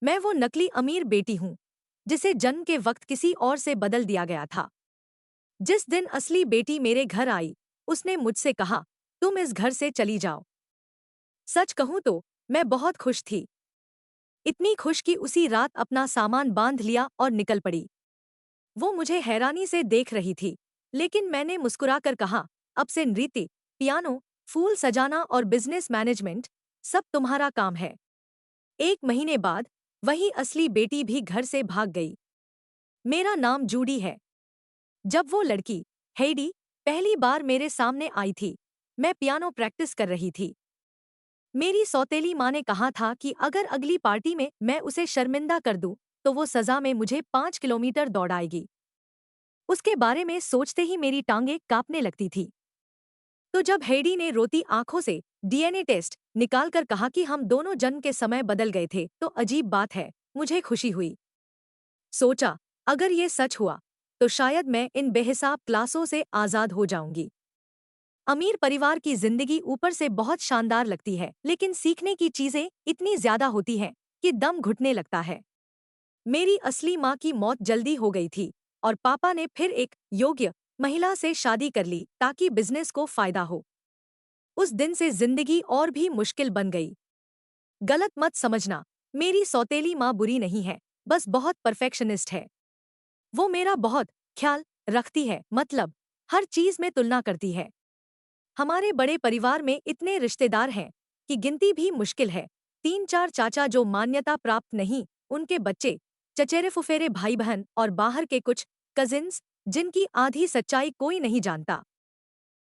मैं वो नकली अमीर बेटी हूँ जिसे जन्म के वक्त किसी और से बदल दिया गया था। जिस दिन असली बेटी मेरे घर आई, उसने मुझसे कहा, तुम इस घर से चली जाओ। सच कहूं तो मैं बहुत खुश थी। इतनी खुश कि उसी रात अपना सामान बांध लिया और निकल पड़ी। वो मुझे हैरानी से देख रही थी, लेकिन मैंने मुस्कुराकर कहा, अब से नृत्य, पियानो, फूल सजाना और बिजनेस मैनेजमेंट सब तुम्हारा काम है। 1 महीने बाद वही असली बेटी भी घर से भाग गई। मेरा नाम जूडी है। जब वो लड़की, हेडी, पहली बार मेरे सामने आई थी, मैं पियानो प्रैक्टिस कर रही थी। मेरी सौतेली माँ ने कहा था कि अगर अगली पार्टी में मैं उसे शर्मिंदा कर दूं, तो वो सजा में मुझे 5 किलोमीटर दौड़ाएगी। उसके बारे में सोचते ही मेरी टांगें कांपने लगती थी। तो जब हेडी ने रोती आंखों से डीएनए टेस्ट निकालकर कहा कि हम दोनों जन्म के समय बदल गए थे, तो अजीब बात है, मुझे खुशी हुई। सोचा, अगर ये सच हुआ, तो शायद मैं इन बेहिसाब क्लासों से आजाद हो जाऊंगी। अमीर परिवार की जिंदगी ऊपर से बहुत शानदार लगती है, लेकिन सीखने की चीजें इतनी ज्यादा होती हैं कि दम घुटने लगता है। मेरी असली माँ की मौत जल्दी हो गई थी और पापा ने फिर एक योग्य महिला से शादी कर ली ताकि बिजनेस को फायदा हो। उस दिन से जिंदगी और भी मुश्किल बन गई। गलत मत समझना, मेरी सौतेली माँ बुरी नहीं है, बस बहुत परफेक्शनिस्ट है। वो मेरा बहुत ख्याल रखती है, मतलब हर चीज में तुलना करती है। हमारे बड़े परिवार में इतने रिश्तेदार हैं कि गिनती भी मुश्किल है। 3-4 चाचा जो मान्यता प्राप्त नहीं, उनके बच्चे, चचेरे फुफेरे भाई बहन और बाहर के कुछ कजिन्स जिनकी आधी सच्चाई कोई नहीं जानता।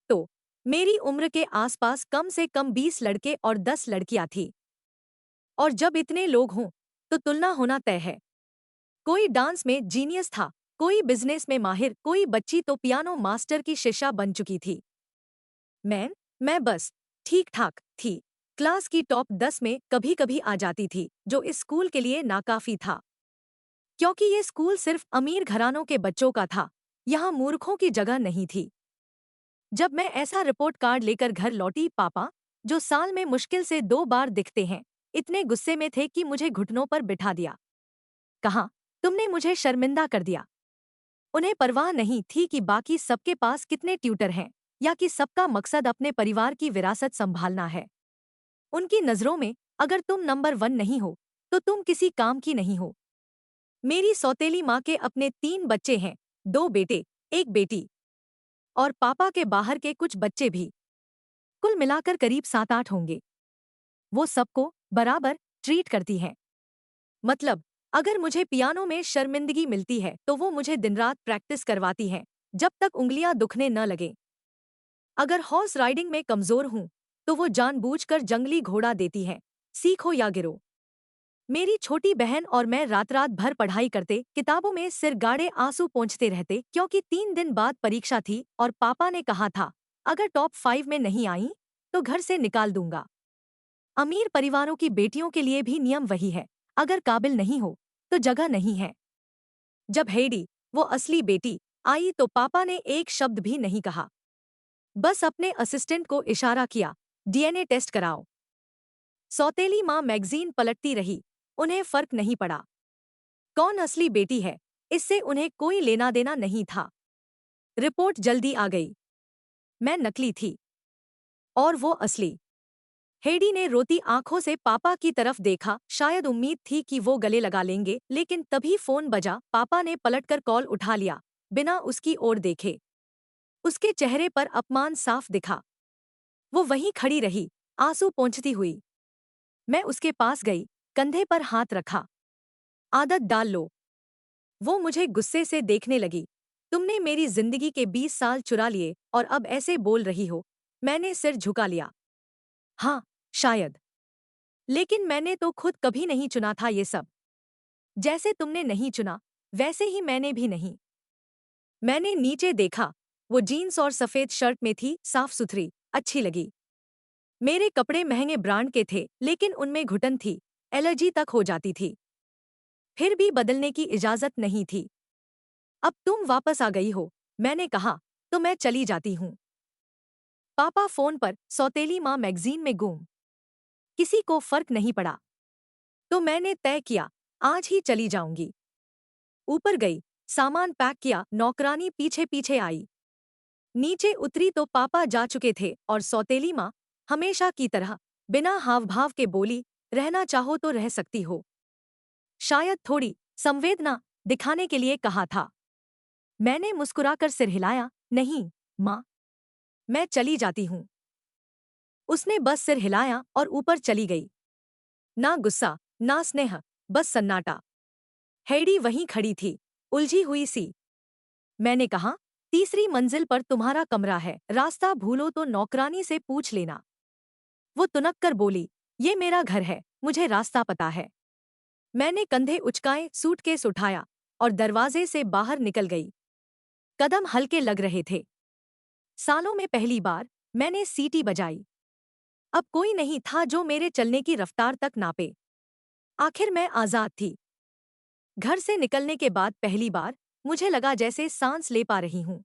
तो मेरी उम्र के आसपास कम से कम 20 लड़के और 10 लड़कियां थी। और जब इतने लोग हों, तो तुलना होना तय है। कोई डांस में जीनियस था, कोई बिजनेस में माहिर, कोई बच्ची तो पियानो मास्टर की शिष्या बन चुकी थी। मैं मैं बस ठीक ठाक थी। क्लास की टॉप 10 में कभी कभी आ जाती थी, जो इस स्कूल के लिए नाकाफी था, क्योंकि ये स्कूल सिर्फ अमीर घरानों के बच्चों का था। यहाँ मूर्खों की जगह नहीं थी। जब मैं ऐसा रिपोर्ट कार्ड लेकर घर लौटी, पापा, जो साल में मुश्किल से 2 बार दिखते हैं, इतने गुस्से में थे कि मुझे घुटनों पर बिठा दिया। कहा, तुमने मुझे शर्मिंदा कर दिया। उन्हें परवाह नहीं थी कि बाकी सबके पास कितने ट्यूटर हैं, या कि सबका मकसद अपने परिवार की विरासत संभालना है। उनकी नजरों में अगर तुम नंबर 1 नहीं हो, तो तुम किसी काम की नहीं हो। मेरी सौतेली माँ के अपने 3 बच्चे हैं, 2 बेटे, 1 बेटी, और पापा के बाहर के कुछ बच्चे भी। कुल मिलाकर करीब 7-8 होंगे। वो सबको बराबर ट्रीट करती हैं। मतलब, अगर मुझे पियानो में शर्मिंदगी मिलती है, तो वो मुझे दिन रात प्रैक्टिस करवाती हैं, जब तक उंगलियां दुखने न लगें। अगर हॉर्स राइडिंग में कमजोर हूं, तो वो जानबूझकर जंगली घोड़ा देती हैं, सीखो या गिरो। मेरी छोटी बहन और मैं रात रात भर पढ़ाई करते, किताबों में सिर गाड़े आंसू पोंछते रहते, क्योंकि 3 दिन बाद परीक्षा थी और पापा ने कहा था, अगर टॉप 5 में नहीं आई, तो घर से निकाल दूंगा। अमीर परिवारों की बेटियों के लिए भी नियम वही है, अगर काबिल नहीं हो, तो जगह नहीं है। जब हेडी, वो असली बेटी, आई, तो पापा ने एक शब्द भी नहीं कहा। बस अपने असिस्टेंट को इशारा किया, डीएनए टेस्ट कराओ। सौतेली माँ मैगजीन पलटती रही, उन्हें फर्क नहीं पड़ा। कौन असली बेटी है, इससे उन्हें कोई लेना देना नहीं था। रिपोर्ट जल्दी आ गई। मैं नकली थी और वो असली। हेडी ने रोती आंखों से पापा की तरफ देखा, शायद उम्मीद थी कि वो गले लगा लेंगे, लेकिन तभी फोन बजा। पापा ने पलटकर कॉल उठा लिया, बिना उसकी ओर देखे। उसके चेहरे पर अपमान साफ दिखा। वो वहीं खड़ी रही, आंसू पोंछती हुई। मैं उसके पास गई, कंधे पर हाथ रखा। आदत डाल लो। वो मुझे गुस्से से देखने लगी। तुमने मेरी जिंदगी के 20 साल चुरा लिए और अब ऐसे बोल रही हो। मैंने सिर झुका लिया। हाँ, शायद, लेकिन मैंने तो खुद कभी नहीं चुना था ये सब। जैसे तुमने नहीं चुना, वैसे ही मैंने भी नहीं। मैंने नीचे देखा। वो जीन्स और सफेद शर्ट में थी, साफ सुथरी, अच्छी लगी। मेरे कपड़े महंगे ब्रांड के थे, लेकिन उनमें घुटन थी, एलर्जी तक हो जाती थी। फिर भी बदलने की इजाजत नहीं थी। अब तुम वापस आ गई हो, मैंने कहा, तो मैं चली जाती हूँ। पापा फोन पर, सौतेली माँ मैगजीन में गुम। किसी को फर्क नहीं पड़ा। तो मैंने तय किया, आज ही चली जाऊंगी। ऊपर गई, सामान पैक किया, नौकरानी पीछे पीछे आई। नीचे उतरी तो पापा जा चुके थे और सौतेली माँ हमेशा की तरह बिना हाव भाव के बोली, रहना चाहो तो रह सकती हो। शायद थोड़ी संवेदना दिखाने के लिए कहा था। मैंने मुस्कुराकर सिर हिलाया, नहीं माँ, मैं चली जाती हूँ। उसने बस सिर हिलाया और ऊपर चली गई। ना गुस्सा, ना स्नेह, बस सन्नाटा। हेडी वहीं खड़ी थी, उलझी हुई सी। मैंने कहा, तीसरी मंजिल पर तुम्हारा कमरा है, रास्ता भूलो तो नौकरानी से पूछ लेना। वो तुनक कर बोली, ये मेरा घर है, मुझे रास्ता पता है। मैंने कंधे उचकाए, सूटकेस उठाया और दरवाजे से बाहर निकल गई। कदम हल्के लग रहे थे। सालों में पहली बार मैंने सीटी बजाई। अब कोई नहीं था जो मेरे चलने की रफ्तार तक नापे। आखिर मैं आजाद थी। घर से निकलने के बाद पहली बार मुझे लगा जैसे सांस ले पा रही हूं।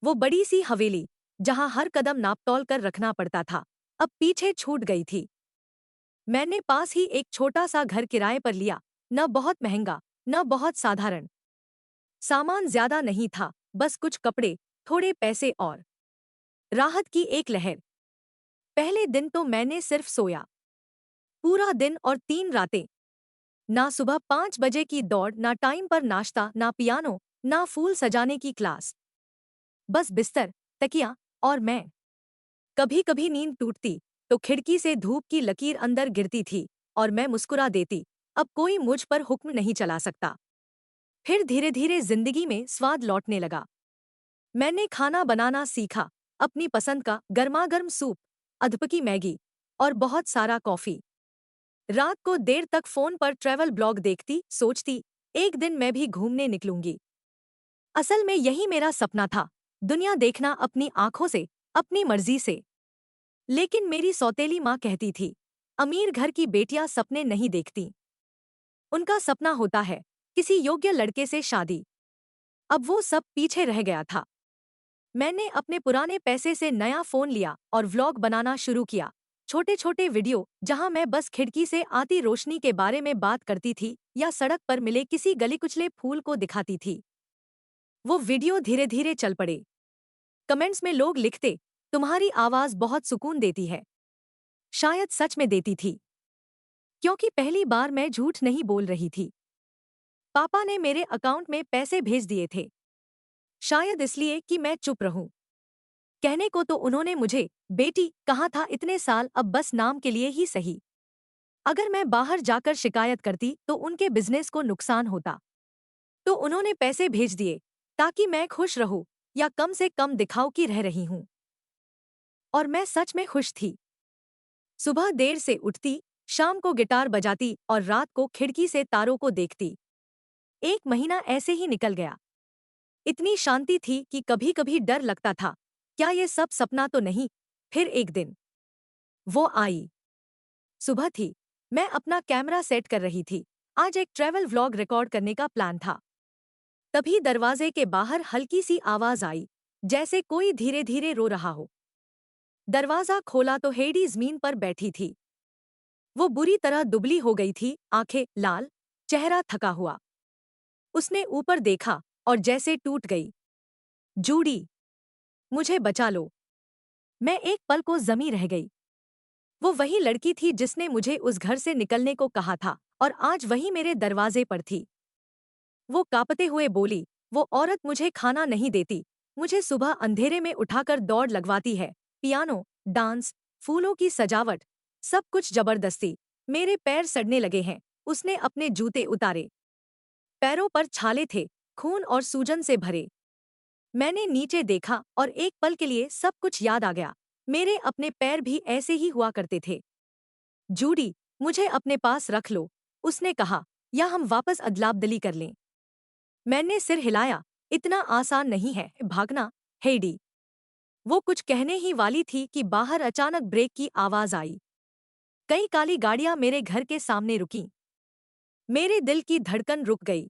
वो बड़ी सी हवेली, जहां हर कदम नापतोल कर रखना पड़ता था, अब पीछे छूट गई थी। मैंने पास ही एक छोटा सा घर किराए पर लिया, न बहुत महंगा, न बहुत साधारण। सामान ज्यादा नहीं था, बस कुछ कपड़े, थोड़े पैसे और राहत की एक लहर। पहले दिन तो मैंने सिर्फ सोया। पूरा दिन और 3 रातें। ना सुबह 5 बजे की दौड़, ना टाइम पर नाश्ता, ना पियानो, ना फूल सजाने की क्लास। बस बिस्तर, तकिया और मैं। कभी कभी नींद टूटती तो खिड़की से धूप की लकीर अंदर गिरती थी और मैं मुस्कुरा देती, अब कोई मुझ पर हुक्म नहीं चला सकता। फिर धीरे धीरे जिंदगी में स्वाद लौटने लगा। मैंने खाना बनाना सीखा, अपनी पसंद का गर्मागर्म सूप, अधपकी मैगी और बहुत सारा कॉफी। रात को देर तक फोन पर ट्रैवल ब्लॉग देखती, सोचती, एक दिन मैं भी घूमने निकलूंगी। असल में यही मेरा सपना था, दुनिया देखना अपनी आंखों से, अपनी मर्जी से। लेकिन मेरी सौतेली माँ कहती थी, अमीर घर की बेटियां सपने नहीं देखती। उनका सपना होता है किसी योग्य लड़के से शादी। अब वो सब पीछे रह गया था। मैंने अपने पुराने पैसे से नया फोन लिया और व्लॉग बनाना शुरू किया। छोटे छोटे वीडियो जहां मैं बस खिड़की से आती रोशनी के बारे में बात करती थी या सड़क पर मिले किसी गली कुचले फूल को दिखाती थी। वो वीडियो धीरे धीरे चल पड़े। कमेंट्स में लोग लिखते, तुम्हारी आवाज बहुत सुकून देती है। शायद सच में देती थी, क्योंकि पहली बार मैं झूठ नहीं बोल रही थी। पापा ने मेरे अकाउंट में पैसे भेज दिए थे। शायद इसलिए कि मैं चुप रहूं। कहने को तो उन्होंने मुझे बेटी कहा था इतने साल, अब बस नाम के लिए ही सही। अगर मैं बाहर जाकर शिकायत करती तो उनके बिजनेस को नुकसान होता। तो उन्होंने पैसे भेज दिए ताकि मैं खुश रहूं, या कम से कम दिखाऊं कि रह रही हूं। और मैं सच में खुश थी। सुबह देर से उठती, शाम को गिटार बजाती और रात को खिड़की से तारों को देखती। 1 महीना ऐसे ही निकल गया। इतनी शांति थी कि कभी कभी डर लगता था, क्या ये सब सपना तो नहीं। फिर एक दिन वो आई। सुबह थी, मैं अपना कैमरा सेट कर रही थी। आज एक ट्रैवल व्लॉग रिकॉर्ड करने का प्लान था। तभी दरवाजे के बाहर हल्की सी आवाज आई, जैसे कोई धीरे धीरे रो रहा हो। दरवाजा खोला तो हेडी जमीन पर बैठी थी। वो बुरी तरह दुबली हो गई थी, आंखें लाल, चेहरा थका हुआ। उसने ऊपर देखा और जैसे टूट गई। जूडी, मुझे बचा लो। मैं एक पल को जमी रह गई। वो वही लड़की थी जिसने मुझे उस घर से निकलने को कहा था और आज वही मेरे दरवाजे पर थी। वो कांपते हुए बोली, वो औरत मुझे खाना नहीं देती, मुझे सुबह अंधेरे में उठाकर दौड़ लगवाती है। पियानो, डांस, फूलों की सजावट, सब कुछ जबरदस्ती। मेरे पैर सड़ने लगे हैं। उसने अपने जूते उतारे। पैरों पर छाले थे, खून और सूजन से भरे। मैंने नीचे देखा और एक पल के लिए सब कुछ याद आ गया। मेरे अपने पैर भी ऐसे ही हुआ करते थे। जूडी, मुझे अपने पास रख लो, उसने कहा, या हम वापस अदलाबदली कर लें। मैंने सिर हिलाया, इतना आसान नहीं है भागना, हेडी। वो कुछ कहने ही वाली थी कि बाहर अचानक ब्रेक की आवाज आई। कई काली गाड़ियां मेरे घर के सामने रुकीं। मेरे दिल की धड़कन रुक गई।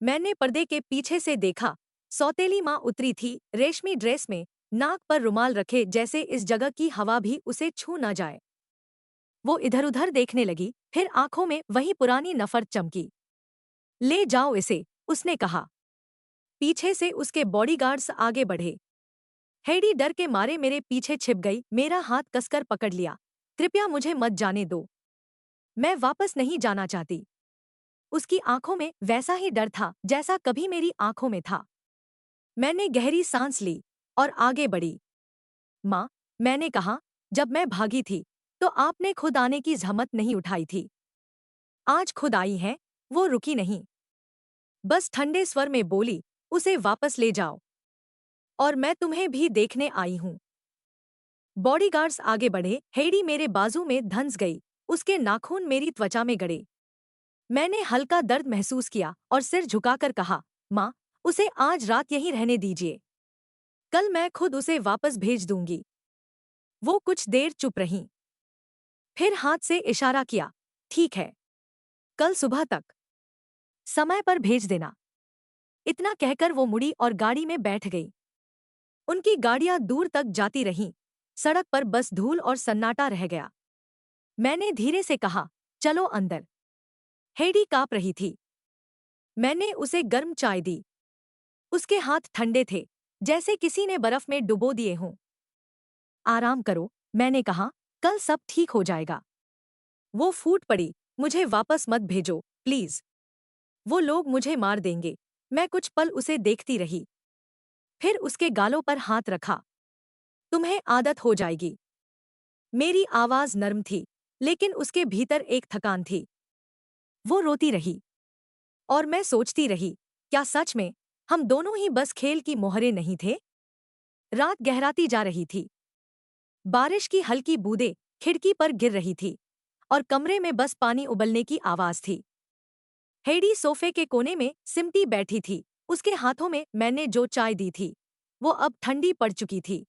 मैंने पर्दे के पीछे से देखा। सौतेली माँ उतरी थी, रेशमी ड्रेस में, नाक पर रुमाल रखे जैसे इस जगह की हवा भी उसे छू न जाए। वो इधर-उधर देखने लगी, फिर आंखों में वही पुरानी नफरत चमकी। ले जाओ इसे, उसने कहा। पीछे से उसके बॉडीगार्ड्स आगे बढ़े। हेडी डर के मारे मेरे पीछे छिप गई, मेरा हाथ कसकर पकड़ लिया। कृपया मुझे मत जाने दो। मैं वापस नहीं जाना चाहती। उसकी आंखों में वैसा ही डर था जैसा कभी मेरी आंखों में था। मैंने गहरी सांस ली और आगे बढ़ी। माँ, मैंने कहा, जब मैं भागी थी तो आपने खुद आने की जहमत नहीं उठाई थी। आज खुद आई हैं। वो रुकी नहीं, बस ठंडे स्वर में बोली, उसे वापस ले जाओ। और मैं तुम्हें भी देखने आई हूं। बॉडीगार्ड्स आगे बढ़े, हेडी मेरे बाजू में धंस गई, उसके नाखून मेरी त्वचा में गड़े। मैंने हल्का दर्द महसूस किया और सिर झुकाकर कहा, माँ, उसे आज रात यहीं रहने दीजिए। कल मैं खुद उसे वापस भेज दूंगी। वो कुछ देर चुप रहीं, फिर हाथ से इशारा किया, ठीक है, कल सुबह तक समय पर भेज देना। इतना कहकर वो मुड़ी और गाड़ी में बैठ गई। उनकी गाड़ियां दूर तक जाती रहीं। सड़क पर बस धूल और सन्नाटा रह गया। मैंने धीरे से कहा, चलो अंदर। हेडी कांप रही थी। मैंने उसे गर्म चाय दी। उसके हाथ ठंडे थे, जैसे किसी ने बर्फ में डुबो दिए हों। आराम करो, मैंने कहा, कल सब ठीक हो जाएगा। वो फूट पड़ी, मुझे वापस मत भेजो, प्लीज। वो लोग मुझे मार देंगे। मैं कुछ पल उसे देखती रही, फिर उसके गालों पर हाथ रखा। तुम्हें आदत हो जाएगी। मेरी आवाज नर्म थी, लेकिन उसके भीतर एक थकान थी। वो रोती रही और मैं सोचती रही, क्या सच में हम दोनों ही बस खेल की मोहरे नहीं थे? रात गहराती जा रही थी। बारिश की हल्की बूंदें खिड़की पर गिर रही थी और कमरे में बस पानी उबलने की आवाज थी। हेडी सोफे के कोने में सिमटी बैठी थी। उसके हाथों में मैंने जो चाय दी थी वो अब ठंडी पड़ चुकी थी।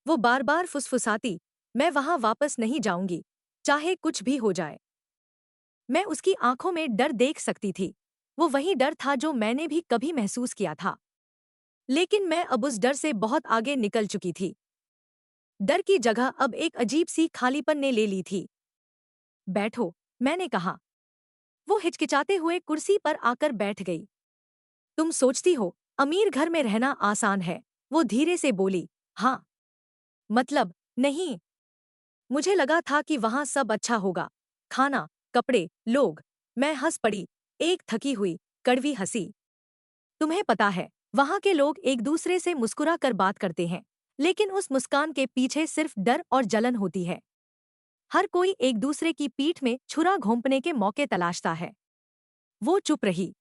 वो बार बार फुसफुसाती, मैं वहां वापस नहीं जाऊंगी, चाहे कुछ भी हो जाए। मैं उसकी आंखों में डर देख सकती थी। वो वही डर था जो मैंने भी कभी महसूस किया था, लेकिन मैं अब उस डर से बहुत आगे निकल चुकी थी। डर की जगह अब एक अजीब सी खालीपन ने ले ली थी। बैठो, मैंने कहा। वो हिचकिचाते हुए कुर्सी पर आकर बैठ गई। तुम सोचती हो अमीर घर में रहना आसान है? वो धीरे से बोली। हाँ। मतलब नहीं। मुझे लगा था कि वहां सब अच्छा होगा, खाना, कपड़े, लोग। मैं हंस पड़ी, एक थकी हुई, कड़वी हंसी। तुम्हें पता है, वहां के लोग एक दूसरे से मुस्कुरा कर बात करते हैं, लेकिन उस मुस्कान के पीछे सिर्फ डर और जलन होती है। हर कोई एक दूसरे की पीठ में छुरा घोंपने के मौके तलाशता है। वो चुप रही।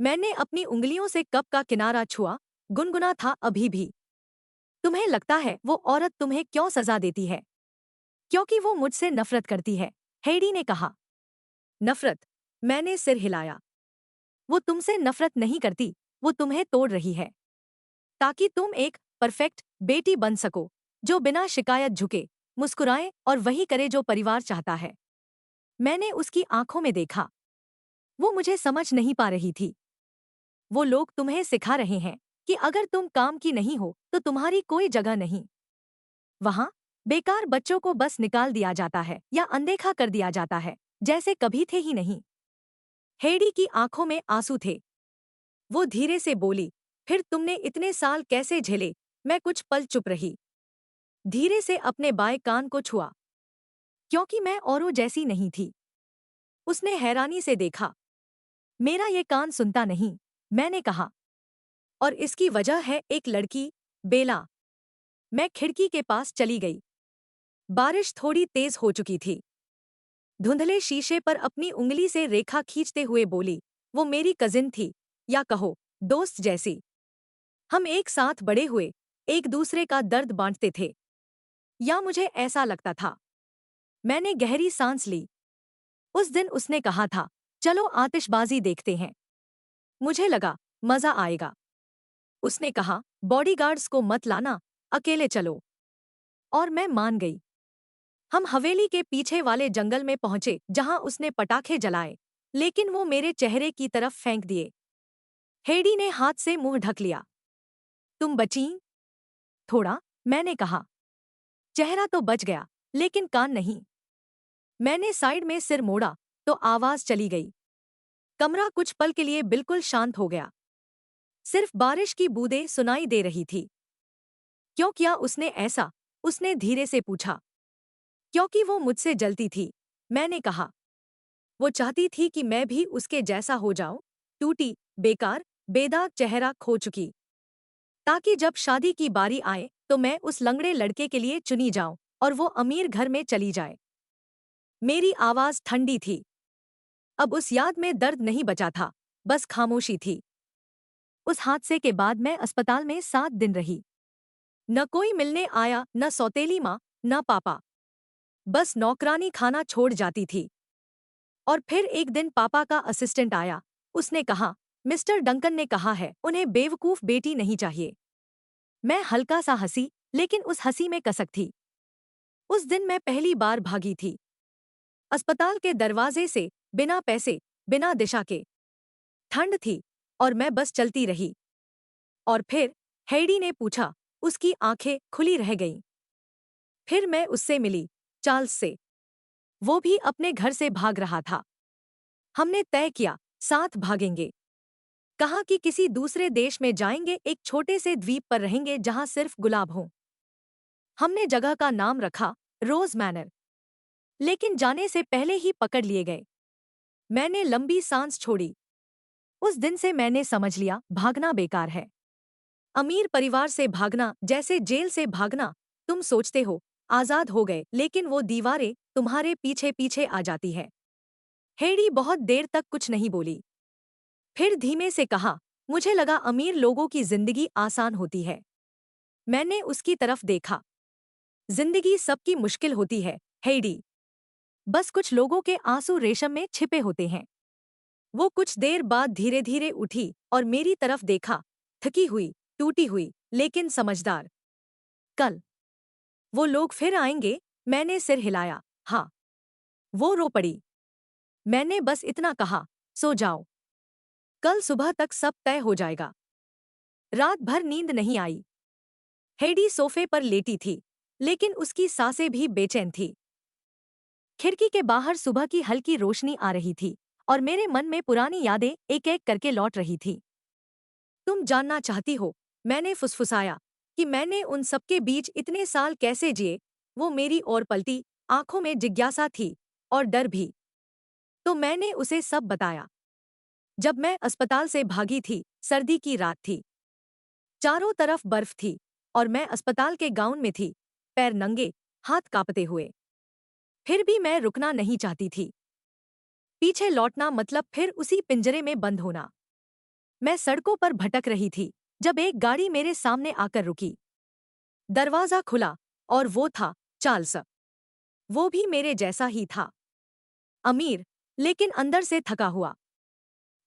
मैंने अपनी उंगलियों से कप का किनारा छुआ, गुनगुना था अभी भी। तुम्हें लगता है वो औरत तुम्हें क्यों सजा देती है? क्योंकि वो मुझसे नफरत करती है, हेडी ने कहा। नफरत? मैंने सिर हिलाया। वो तुमसे नफरत नहीं करती, वो तुम्हें तोड़ रही है, ताकि तुम एक परफेक्ट बेटी बन सको, जो बिना शिकायत झुके, मुस्कुराए और वही करे जो परिवार चाहता है। मैंने उसकी आंखों में देखा। वो मुझे समझ नहीं पा रही थी। वो लोग तुम्हें सिखा रहे हैं कि अगर तुम काम की नहीं हो तो तुम्हारी कोई जगह नहीं। वहां बेकार बच्चों को बस निकाल दिया जाता है या अनदेखा कर दिया जाता है, जैसे कभी थे ही नहीं। हेडी की आंखों में आंसू थे। वो धीरे से बोली, फिर तुमने इतने साल कैसे झेले? मैं कुछ पल चुप रही, धीरे से अपने बाएं कान को छुआ, क्योंकि मैं औरों जैसी नहीं थी। उसने हैरानी से देखा। मेरा ये कान सुनता नहीं, मैंने कहा। और इसकी वजह है एक लड़की, बेला। मैं खिड़की के पास चली गई। बारिश थोड़ी तेज हो चुकी थी। धुंधले शीशे पर अपनी उंगली से रेखा खींचते हुए बोली, वो मेरी कजिन थी, या कहो दोस्त जैसी। हम एक साथ बड़े हुए, एक दूसरे का दर्द बांटते थे, या मुझे ऐसा लगता था। मैंने गहरी सांस ली। उस दिन उसने कहा था, चलो आतिशबाजी देखते हैं। मुझे लगा मजा आएगा। उसने कहा, बॉडीगार्ड्स को मत लाना, अकेले चलो। और मैं मान गई। हम हवेली के पीछे वाले जंगल में पहुंचे जहां उसने पटाखे जलाए, लेकिन वो मेरे चेहरे की तरफ फेंक दिए। हेडी ने हाथ से मुंह ढक लिया। तुम बचीं? थोड़ा, मैंने कहा। चेहरा तो बच गया, लेकिन कान नहीं। मैंने साइड में सिर मोड़ा तो आवाज चली गई। कमरा कुछ पल के लिए बिल्कुल शांत हो गया। सिर्फ बारिश की बूंदें सुनाई दे रही थी। क्यों किया उसने ऐसा? उसने धीरे से पूछा। क्योंकि वो मुझसे जलती थी, मैंने कहा। वो चाहती थी कि मैं भी उसके जैसा हो जाऊं, टूटी, बेकार, बेदाग चेहरा खो चुकी, ताकि जब शादी की बारी आए तो मैं उस लंगड़े लड़के के लिए चुनी जाऊं और वो अमीर घर में चली जाए। मेरी आवाज ठंडी थी। अब उस याद में दर्द नहीं बचा था, बस खामोशी थी। उस हादसे के बाद मैं अस्पताल में 7 दिन रही। न कोई मिलने आया, न सौतेली माँ, न पापा। बस नौकरानी खाना छोड़ जाती थी। और फिर एक दिन पापा का असिस्टेंट आया। उसने कहा, मिस्टर डंकन ने कहा है उन्हें बेवकूफ बेटी नहीं चाहिए। मैं हल्का सा हंसी, लेकिन उस हंसी में कसक थी। उस दिन मैं पहली बार भागी थी अस्पताल के दरवाजे से, बिना पैसे, बिना दिशा के। ठंड थी और मैं बस चलती रही। और फिर हेडी ने पूछा। उसकी आंखें खुली रह गईं। फिर मैं उससे मिली, चार्ल्स से। वो भी अपने घर से भाग रहा था। हमने तय किया, साथ भागेंगे। कहा कि किसी दूसरे देश में जाएंगे, एक छोटे से द्वीप पर रहेंगे जहां सिर्फ गुलाब हों। हमने जगह का नाम रखा रोज मैनर। लेकिन जाने से पहले ही पकड़ लिए गए। मैंने लंबी सांस छोड़ी। उस दिन से मैंने समझ लिया, भागना बेकार है। अमीर परिवार से भागना जैसे जेल से भागना। तुम सोचते हो आजाद हो गए, लेकिन वो दीवारें तुम्हारे पीछे पीछे आ जाती है। हेडी बहुत देर तक कुछ नहीं बोली। फिर धीमे से कहा, मुझे लगा अमीर लोगों की जिंदगी आसान होती है। मैंने उसकी तरफ देखा। जिंदगी सबकी मुश्किल होती है, हेडी। बस कुछ लोगों के आंसू रेशम में छिपे होते हैं। वो कुछ देर बाद धीरे धीरे उठी और मेरी तरफ देखा, थकी हुई, टूटी हुई, लेकिन समझदार। कल वो लोग फिर आएंगे। मैंने सिर हिलाया। हाँ। वो रो पड़ी। मैंने बस इतना कहा, सो जाओ। कल सुबह तक सब तय हो जाएगा। रात भर नींद नहीं आई। हेडी सोफे पर लेटी थी, लेकिन उसकी सांसें भी बेचैन थी। खिड़की के बाहर सुबह की हल्की रोशनी आ रही थी और मेरे मन में पुरानी यादें एक एक करके लौट रही थी। तुम जानना चाहती हो, मैंने फुसफुसाया, कि मैंने उन सबके बीच इतने साल कैसे जिए। वो मेरी ओर पलटी, आंखों में जिज्ञासा थी और डर भी। तो मैंने उसे सब बताया। जब मैं अस्पताल से भागी थी, सर्दी की रात थी। चारों तरफ बर्फ थी और मैं अस्पताल के गाउन में थी, पैर नंगे, हाथ कांपते हुए। फिर भी मैं रुकना नहीं चाहती थी। पीछे लौटना मतलब फिर उसी पिंजरे में बंद होना। मैं सड़कों पर भटक रही थी जब एक गाड़ी मेरे सामने आकर रुकी। दरवाजा खुला और वो था चार्ल्स। वो भी मेरे जैसा ही था, अमीर, लेकिन अंदर से थका हुआ।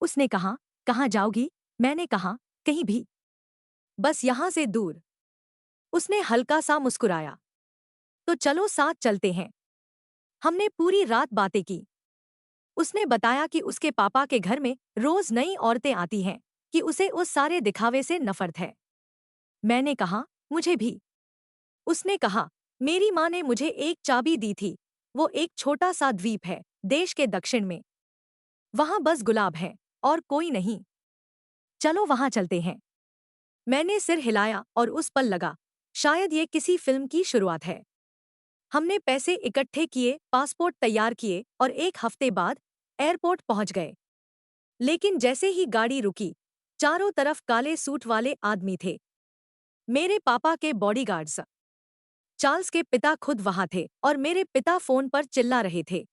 उसने कहा, कहाँ जाओगी? मैंने कहा, कहीं भी, बस यहां से दूर। उसने हल्का सा मुस्कुराया। तो चलो साथ चलते हैं। हमने पूरी रात बातें की। उसने बताया कि उसके पापा के घर में रोज नई औरतें आती हैं, कि उसे उस सारे दिखावे से नफरत है। मैंने कहा, मुझे भी। उसने कहा, मेरी माँ ने मुझे एक चाबी दी थी। वो एक छोटा सा द्वीप है, देश के दक्षिण में। वहां बस गुलाब है और कोई नहीं। चलो वहां चलते हैं। मैंने सिर हिलाया और उस पल लगा, शायद ये किसी फिल्म की शुरुआत है। हमने पैसे इकट्ठे किए, पासपोर्ट तैयार किए और एक हफ्ते बाद एयरपोर्ट पहुंच गए। लेकिन जैसे ही गाड़ी रुकी, चारों तरफ काले सूट वाले आदमी थे। मेरे पापा के बॉडीगार्ड्स। चार्ल्स के पिता खुद वहां थे और मेरे पिता फोन पर चिल्ला रहे थे।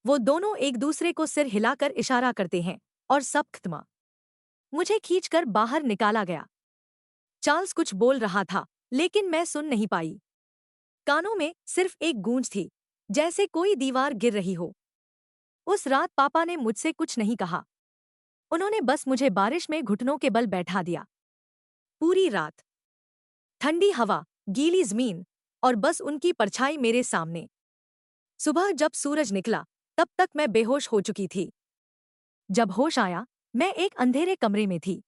वो दोनों एक दूसरे को सिर हिलाकर इशारा करते हैं और सब खत्म। मुझे खींचकर बाहर निकाला गया। चार्ल्स कुछ बोल रहा था, लेकिन मैं सुन नहीं पाई। कानों में सिर्फ एक गूंज थी, जैसे कोई दीवार गिर रही हो। उस रात पापा ने मुझसे कुछ नहीं कहा। उन्होंने बस मुझे बारिश में घुटनों के बल बैठा दिया। पूरी रात, ठंडी हवा, गीली जमीन और बस उनकी परछाई मेरे सामने। सुबह जब सूरज निकला, तब तक मैं बेहोश हो चुकी थी। जब होश आया, मैं एक अंधेरे कमरे में थी।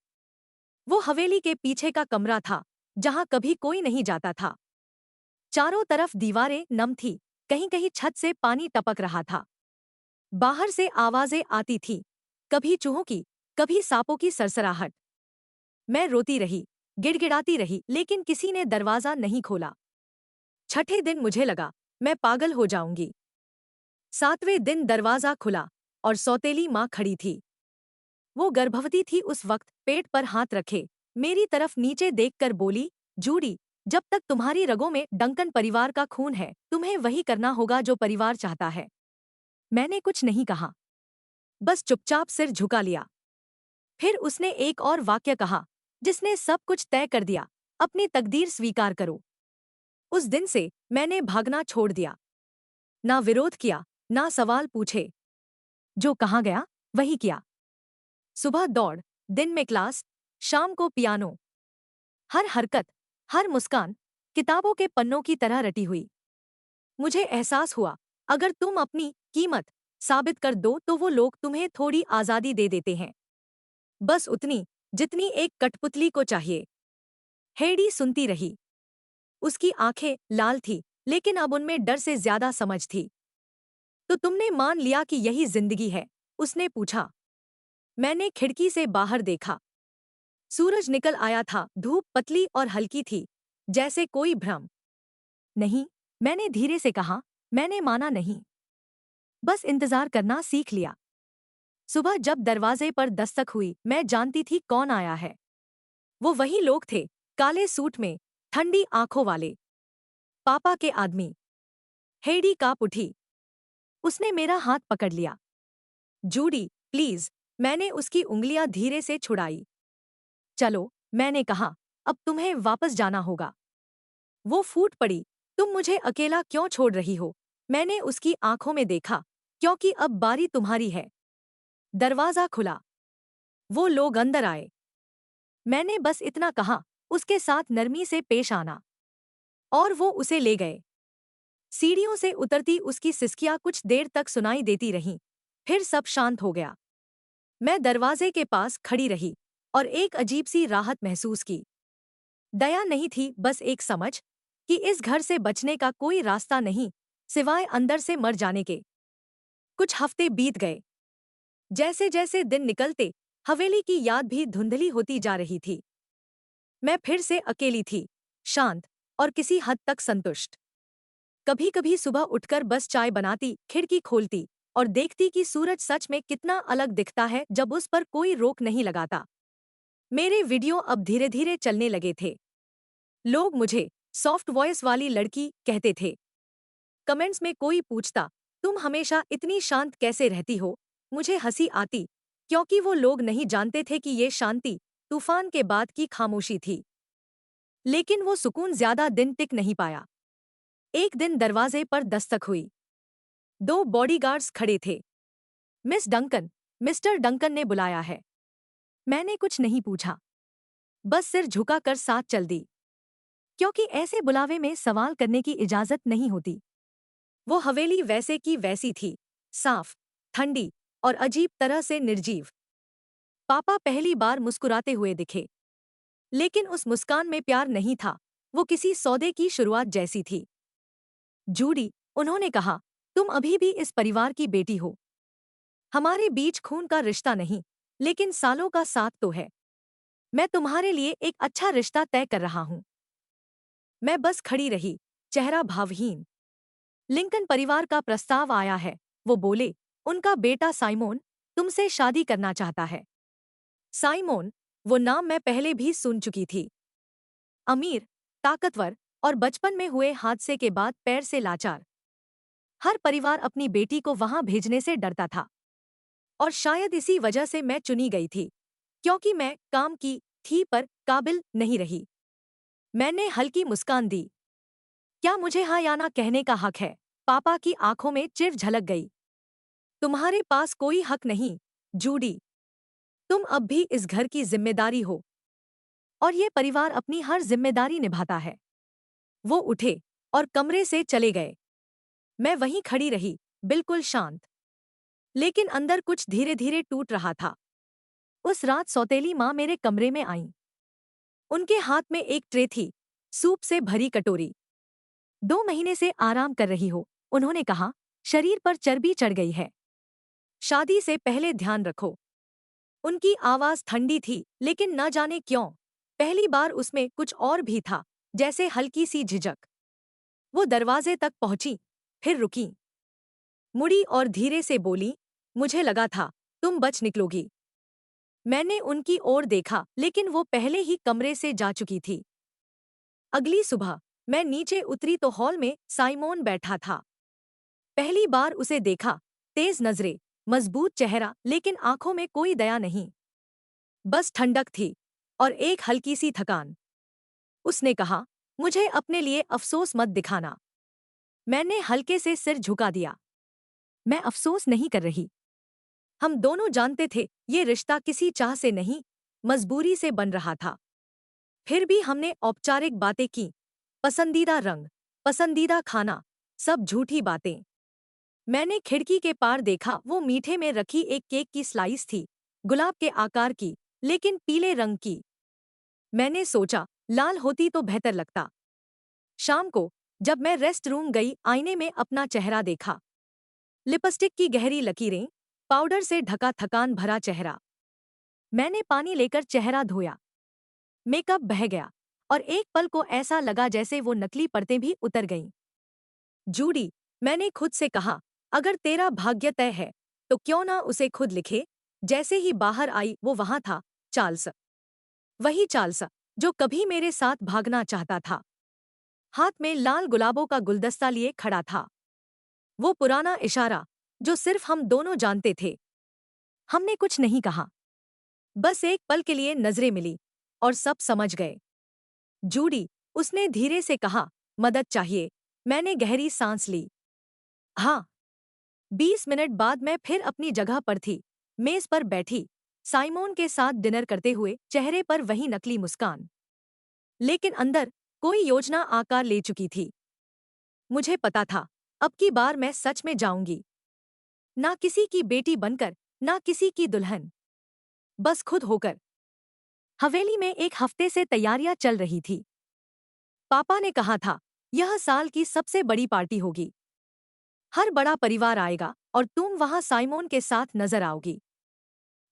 वो हवेली के पीछे का कमरा था, जहां कभी कोई नहीं जाता था। चारों तरफ दीवारें नम थी, कहीं कहीं छत से पानी टपक रहा था। बाहर से आवाजें आती थी, कभी चूहों की, कभी सांपों की सरसराहट। मैं रोती रही, गिड़गिड़ाती रही, लेकिन किसी ने दरवाजा नहीं खोला। छठे दिन मुझे लगा मैं पागल हो जाऊंगी। सातवें दिन दरवाजा खुला और सौतेली माँ खड़ी थी। वो गर्भवती थी उस वक्त, पेट पर हाथ रखे मेरी तरफ नीचे देखकर बोली, जूडी, जब तक तुम्हारी रगों में डंकन परिवार का खून है, तुम्हें वही करना होगा जो परिवार चाहता है। मैंने कुछ नहीं कहा, बस चुपचाप सिर झुका लिया। फिर उसने एक और वाक्य कहा, जिसने सब कुछ तय कर दिया, अपनी तकदीर स्वीकार करो। उस दिन से मैंने भागना छोड़ दिया। ना विरोध किया, ना सवाल पूछे। जो कहा गया वही किया। सुबह दौड़, दिन में क्लास, शाम को पियानो। हर हरकत, हर मुस्कान किताबों के पन्नों की तरह रटी हुई। मुझे एहसास हुआ, अगर तुम अपनी कीमत साबित कर दो तो वो लोग तुम्हें थोड़ी आजादी दे देते हैं, बस उतनी जितनी एक कठपुतली को चाहिए। हेडी सुनती रही। उसकी आंखें लाल थी, लेकिन अब उनमें डर से ज्यादा समझ थी। तो तुमने मान लिया कि यही जिंदगी है? उसने पूछा। मैंने खिड़की से बाहर देखा। सूरज निकल आया था, धूप पतली और हल्की थी, जैसे कोई भ्रम। नहीं, मैंने धीरे से कहा, मैंने माना नहीं, बस इंतजार करना सीख लिया। सुबह जब दरवाजे पर दस्तक हुई, मैं जानती थी कौन आया है। वो वही लोग थे, काले सूट में, ठंडी आंखों वाले, पापा के आदमी। हेडी कांप उठी। उसने मेरा हाथ पकड़ लिया। Judy, please. मैंने उसकी उंगलियां धीरे से छुड़ाई। चलो, मैंने कहा, अब तुम्हें वापस जाना होगा। वो फूट पड़ी। तुम मुझे अकेला क्यों छोड़ रही हो? मैंने उसकी आंखों में देखा, क्योंकि अब बारी तुम्हारी है। दरवाजा खुला। वो लोग अंदर आए। मैंने बस इतना कहा, उसके साथ नरमी से पेश आना, और वो उसे ले गए। सीढ़ियों से उतरती उसकी सिसकियां कुछ देर तक सुनाई देती रहीं, फिर सब शांत हो गया। मैं दरवाजे के पास खड़ी रही और एक अजीब सी राहत महसूस की। दया नहीं थी, बस एक समझ कि इस घर से बचने का कोई रास्ता नहीं, सिवाय अंदर से मर जाने के। कुछ हफ्ते बीत गए। जैसे जैसे दिन निकलते, हवेली की याद भी धुंधली होती जा रही थी। मैं फिर से अकेली थी, शांत और किसी हद तक संतुष्ट। कभी कभी सुबह उठकर बस चाय बनाती, खिड़की खोलती और देखती कि सूरज सच में कितना अलग दिखता है जब उस पर कोई रोक नहीं लगाता। मेरे वीडियो अब धीरे धीरे चलने लगे थे। लोग मुझे सॉफ्ट वॉइस वाली लड़की कहते थे। कमेंट्स में कोई पूछता, तुम हमेशा इतनी शांत कैसे रहती हो? मुझे हंसी आती, क्योंकि वो लोग नहीं जानते थे कि ये शांति तूफान के बाद की खामोशी थी। लेकिन वो सुकून ज्यादा दिन टिक नहीं पाया। एक दिन दरवाजे पर दस्तक हुई। दो बॉडीगार्ड्स खड़े थे। मिस डंकन, मिस्टर डंकन ने बुलाया है। मैंने कुछ नहीं पूछा, बस सिर झुकाकर साथ चल दी, क्योंकि ऐसे बुलावे में सवाल करने की इजाजत नहीं होती। वो हवेली वैसे की वैसी थी, साफ, ठंडी और अजीब तरह से निर्जीव। पापा पहली बार मुस्कुराते हुए दिखे, लेकिन उस मुस्कान में प्यार नहीं था, वो किसी सौदे की शुरुआत जैसी थी। जूडी, उन्होंने कहा, तुम अभी भी इस परिवार की बेटी हो। हमारे बीच खून का रिश्ता नहीं, लेकिन सालों का साथ तो है। मैं तुम्हारे लिए एक अच्छा रिश्ता तय कर रहा हूं। मैं बस खड़ी रही, चेहरा भावहीन। लिंकन परिवार का प्रस्ताव आया है, वो बोले। उनका बेटा साइमोन तुमसे शादी करना चाहता है। साइमोन, वो नाम मैं पहले भी सुन चुकी थी। अमीर, ताकतवर और बचपन में हुए हादसे के बाद पैर से लाचार। हर परिवार अपनी बेटी को वहां भेजने से डरता था, और शायद इसी वजह से मैं चुनी गई थी, क्योंकि मैं काम की थी पर काबिल नहीं रही। मैंने हल्की मुस्कान दी। क्या मुझे हाँ या ना कहने का हक है? पापा की आंखों में चिढ़ झलक गई। तुम्हारे पास कोई हक नहीं, जूडी। तुम अब भी इस घर की जिम्मेदारी हो, और ये परिवार अपनी हर जिम्मेदारी निभाता है। वो उठे और कमरे से चले गए। मैं वहीं खड़ी रही, बिल्कुल शांत, लेकिन अंदर कुछ धीरे धीरे टूट रहा था। उस रात सौतेली माँ मेरे कमरे में आईं। उनके हाथ में एक ट्रे थी, सूप से भरी कटोरी। 2 महीने से आराम कर रही हो, उन्होंने कहा, शरीर पर चर्बी चढ़ गई है। शादी से पहले ध्यान रखो। उनकी आवाज ठंडी थी, लेकिन न जाने क्यों पहली बार उसमें कुछ और भी था, जैसे हल्की सी झिझक। वो दरवाजे तक पहुंची, फिर रुकी, मुड़ी और धीरे से बोली, मुझे लगा था तुम बच निकलोगी। मैंने उनकी ओर देखा, लेकिन वो पहले ही कमरे से जा चुकी थी। अगली सुबह मैं नीचे उतरी तो हॉल में साइमोन बैठा था। पहली बार उसे देखा, तेज नजरें, मजबूत चेहरा, लेकिन आंखों में कोई दया नहीं, बस ठंडक थी और एक हल्की सी थकान। उसने कहा, मुझे अपने लिए अफसोस मत दिखाना। मैंने हल्के से सिर झुका दिया। मैं अफसोस नहीं कर रही। हम दोनों जानते थे ये रिश्ता किसी चाह से नहीं, मजबूरी से बन रहा था। फिर भी हमने औपचारिक बातें की, पसंदीदा रंग, पसंदीदा खाना, सब झूठी बातें। मैंने खिड़की के पार देखा, वो मीठे में रखी एक केक की स्लाइस थी, गुलाब के आकार की, लेकिन पीले रंग की। मैंने सोचा, लाल होती तो बेहतर लगता। शाम को जब मैं रेस्ट रूम गई, आईने में अपना चेहरा देखा। लिपस्टिक की गहरी लकीरें, पाउडर से ढका थकान भरा चेहरा। मैंने पानी लेकर चेहरा धोया। मेकअप बह गया और एक पल को ऐसा लगा जैसे वो नकली परतें भी उतर गईं। जूडी, मैंने खुद से कहा, अगर तेरा भाग्य तय है तो क्यों ना उसे खुद लिखे। जैसे ही बाहर आई वो वहां था, चार्ल्स। वही चार्ल्स जो कभी मेरे साथ भागना चाहता था, हाथ में लाल गुलाबों का गुलदस्ता लिए खड़ा था। वो पुराना इशारा जो सिर्फ हम दोनों जानते थे। हमने कुछ नहीं कहा, बस एक पल के लिए नजरें मिली और सब समझ गए। जूडी, उसने धीरे से कहा, मदद चाहिए। मैंने गहरी सांस ली। हाँ। 20 मिनट बाद मैं फिर अपनी जगह पर थी, मेज पर बैठी, साइमोन के साथ डिनर करते हुए, चेहरे पर वही नकली मुस्कान, लेकिन अंदर कोई योजना आकार ले चुकी थी। मुझे पता था, अब की बार मैं सच में जाऊंगी, ना किसी की बेटी बनकर, ना किसी की दुल्हन, बस खुद होकर। हवेली में एक हफ्ते से तैयारियां चल रही थी। पापा ने कहा था, यह साल की सबसे बड़ी पार्टी होगी। हर बड़ा परिवार आएगा और तुम वहां साइमोन के साथ नजर आओगी।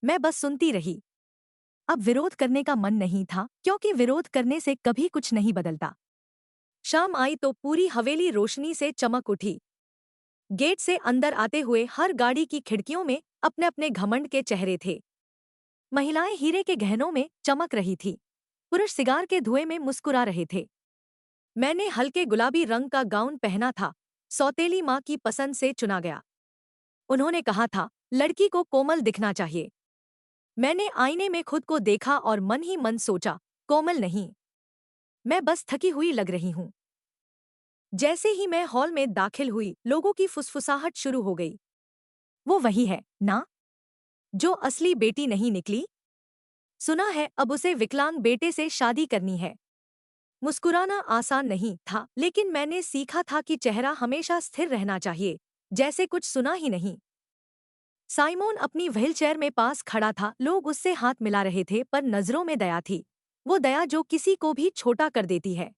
मैं बस सुनती रही। अब विरोध करने का मन नहीं था, क्योंकि विरोध करने से कभी कुछ नहीं बदलता। शाम आई तो पूरी हवेली रोशनी से चमक उठी। गेट से अंदर आते हुए हर गाड़ी की खिड़कियों में अपने अपने घमंड के चेहरे थे। महिलाएं हीरे के गहनों में चमक रही थी, पुरुष सिगार के धुएं में मुस्कुरा रहे थे। मैंने हल्के गुलाबी रंग का गाउन पहना था, सौतेली माँ की पसंद से चुना गया। उन्होंने कहा था, लड़की को कोमल दिखना चाहिए। मैंने आईने में खुद को देखा और मन ही मन सोचा, कोमल नहीं, मैं बस थकी हुई लग रही हूं। जैसे ही मैं हॉल में दाखिल हुई, लोगों की फुसफुसाहट शुरू हो गई। वो वही है ना, जो असली बेटी नहीं निकली। सुना है अब उसे विकलांग बेटे से शादी करनी है। मुस्कुराना आसान नहीं था, लेकिन मैंने सीखा था कि चेहरा हमेशा स्थिर रहना चाहिए, जैसे कुछ सुना ही नहीं। साइमोन अपनी व्हीलचेयर में पास खड़ा था, लोग उससे हाथ मिला रहे थे, पर नजरों में दया थी, वो दया जो किसी को भी छोटा कर देती है।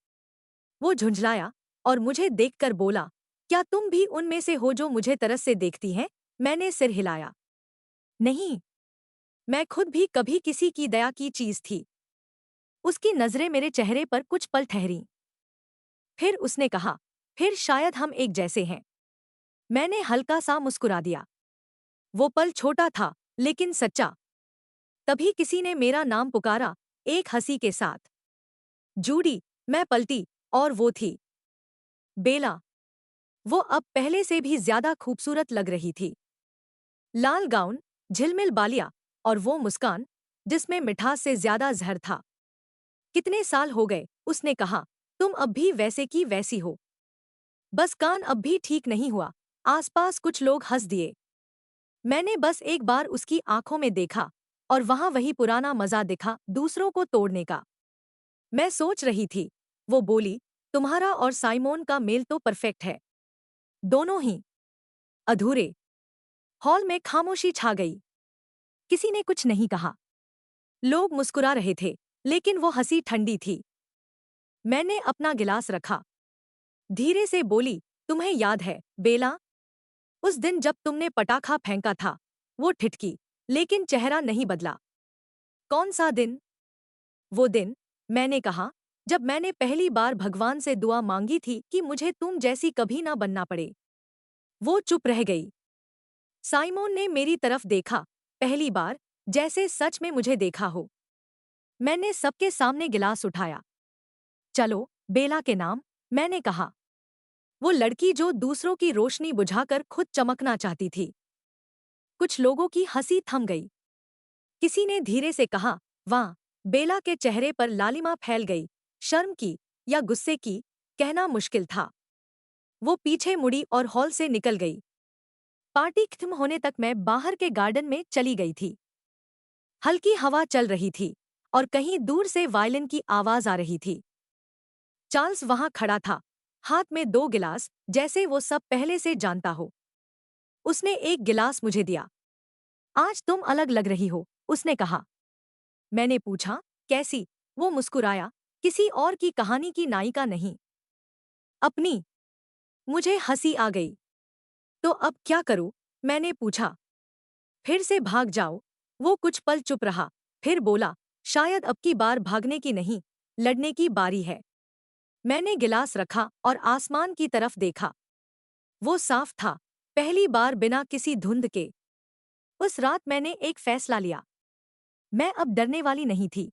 वो झुंझलाया और मुझे देखकर बोला, क्या तुम भी उनमें से हो जो मुझे तरस से देखती हैं? मैंने सिर हिलाया। नहीं, मैं खुद भी कभी किसी की दया की चीज थी। उसकी नजरें मेरे चेहरे पर कुछ पल ठहरीं। फिर उसने कहा, फिर शायद हम एक जैसे हैं। मैंने हल्का सा मुस्कुरा दिया। वो पल छोटा था, लेकिन सच्चा। तभी किसी ने मेरा नाम पुकारा, एक हंसी के साथ। जूडी। मैं पलटी और वो थी बेला। वो अब पहले से भी ज्यादा खूबसूरत लग रही थी। लाल गाउन, झिलमिल बालियां और वो मुस्कान जिसमें मिठास से ज्यादा जहर था। कितने साल हो गए, उसने कहा, तुम अब भी वैसे की वैसी हो। बस कान अब भी ठीक नहीं हुआ। आसपास कुछ लोग हंस दिए। मैंने बस एक बार उसकी आंखों में देखा और वहां वही पुराना मजा दिखा, दूसरों को तोड़ने का। मैं सोच रही थी, वो बोली, तुम्हारा और साइमोन का मेल तो परफेक्ट है। दोनों ही अधूरे। हॉल में खामोशी छा गई। किसी ने कुछ नहीं कहा। लोग मुस्कुरा रहे थे, लेकिन वो हंसी ठंडी थी। मैंने अपना गिलास रखा, धीरे से बोली, तुम्हें याद है, बेला, उस दिन जब तुमने पटाखा फेंका था? वो ठिठकी, लेकिन चेहरा नहीं बदला। कौन सा दिन? वो दिन, मैंने कहा, जब मैंने पहली बार भगवान से दुआ मांगी थी कि मुझे तुम जैसी कभी ना बनना पड़े। वो चुप रह गई। साइमोन ने मेरी तरफ देखा, पहली बार, जैसे सच में मुझे देखा हो। मैंने सबके सामने गिलास उठाया। चलो, बेला के नाम, मैंने कहा। वो लड़की जो दूसरों की रोशनी बुझाकर खुद चमकना चाहती थी। कुछ लोगों की हंसी थम गई। किसी ने धीरे से कहा, वाह। बेला के चेहरे पर लालिमा फैल गई, शर्म की या गुस्से की, कहना मुश्किल था। वो पीछे मुड़ी और हॉल से निकल गई। पार्टी खत्म होने तक मैं बाहर के गार्डन में चली गई थी। हल्की हवा चल रही थी और कहीं दूर से वायलिन की आवाज आ रही थी। चार्ल्स वहां खड़ा था, हाथ में 2 गिलास, जैसे वो सब पहले से जानता हो। उसने एक गिलास मुझे दिया। आज तुम अलग लग रही हो, उसने कहा। मैंने पूछा, कैसी? वो मुस्कुराया, किसी और की कहानी की नायिका नहीं, अपनी। मुझे हंसी आ गई। तो अब क्या करूं? मैंने पूछा। फिर से भाग जाओ? वो कुछ पल चुप रहा, फिर बोला, शायद अब की बार भागने की नहीं, लड़ने की बारी है। मैंने गिलास रखा और आसमान की तरफ देखा। वो साफ था, पहली बार बिना किसी धुंध के। उस रात मैंने एक फैसला लिया। मैं अब डरने वाली नहीं थी।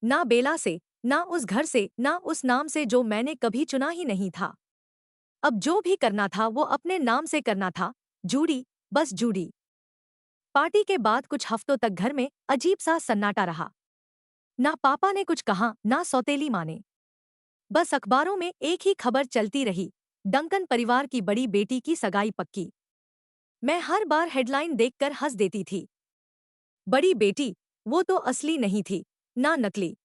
ना बेला से, ना उस घर से, ना उस नाम से जो मैंने कभी चुना ही नहीं था। अब जो भी करना था वो अपने नाम से करना था, जूडी, बस जूडी। पार्टी के बाद कुछ हफ्तों तक घर में अजीब सा सन्नाटा रहा। ना पापा ने कुछ कहा, ना सौतेली माँ ने। बस अखबारों में एक ही खबर चलती रही, डंकन परिवार की बड़ी बेटी की सगाई पक्की। मैं हर बार हेडलाइन देखकर हंस देती थी। बड़ी बेटी, वो तो असली नहीं थी, ना नकली।